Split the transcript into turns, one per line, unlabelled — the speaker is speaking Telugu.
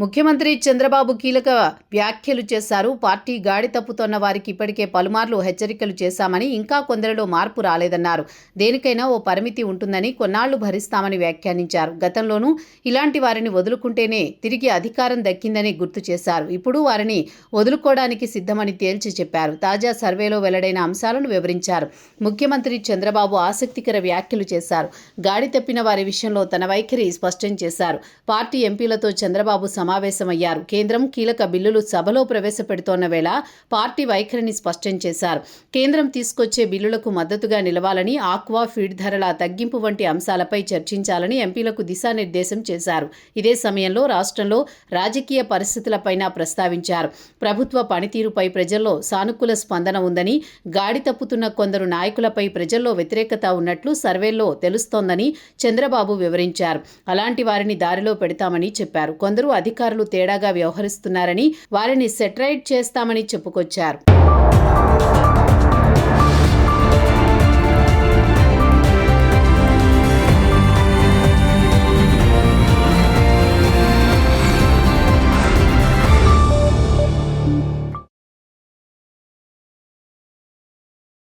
ముఖ్యమంత్రి చంద్రబాబు కీలక వ్యాఖ్యలు చేశారు. పార్టీ గాడి తప్పుతోన్న వారికి ఇప్పటికే పలుమార్లు హెచ్చరికలు చేశామని, ఇంకా కొందరిలో మార్పు రాలేదన్నారు. దేనికైనా ఓ పరిమితి ఉంటుందని, కొన్నాళ్లు భరిస్తామని వ్యాఖ్యానించారు. గతంలోనూ ఇలాంటి వారిని వదులుకుంటేనే తిరిగి అధికారం దక్కిందని గుర్తు చేశారు. ఇప్పుడు వారిని వదులుకోవడానికి సిద్ధమని తేల్చి చెప్పారు. తాజా సర్వేలో వెల్లడైన అంశాలను వివరించారు. ముఖ్యమంత్రి చంద్రబాబు ఆసక్తికర వ్యాఖ్యలు చేశారు. గాడి తప్పిన వారి విషయంలో తన వైఖరి స్పష్టం చేశారు. పార్టీ ఎంపీలతో చంద్రబాబు సమావేశమయ్యారు. కేంద్రం కీలక బిల్లులు సభలో ప్రవేశపెడుతోన్న వేళ పార్టీ వైఖరిని స్పష్టం చేశారు. కేంద్రం తీసుకొచ్చే బిల్లులకు మద్దతుగా నిలవాలని, ఆక్వా ఫీడ్ ధరల తగ్గింపు వంటి అంశాలపై చర్చించాలని ఎంపీలకు దిశానిర్దేశం చేశారు. ఇదే సమయంలో రాష్ట్రంలో రాజకీయ పరిస్థితులపైన ప్రస్తావించారు. ప్రభుత్వ పనితీరుపై ప్రజల్లో సానుకూల స్పందన ఉందని, గాడి తప్పుతున్న కొందరు నాయకులపై ప్రజల్లో వ్యతిరేకత ఉన్నట్లు సర్వేల్లో తెలుస్తోందని చంద్రబాబు వివరించారు. అలాంటి వారిని దారిలో పెడతామని చెప్పారు. కొందరు అధికారులు తేడాగా వ్యవహరిస్తున్నారని, వారిని సెటరైట్ చేస్తామని చెప్పుకొచ్చారు.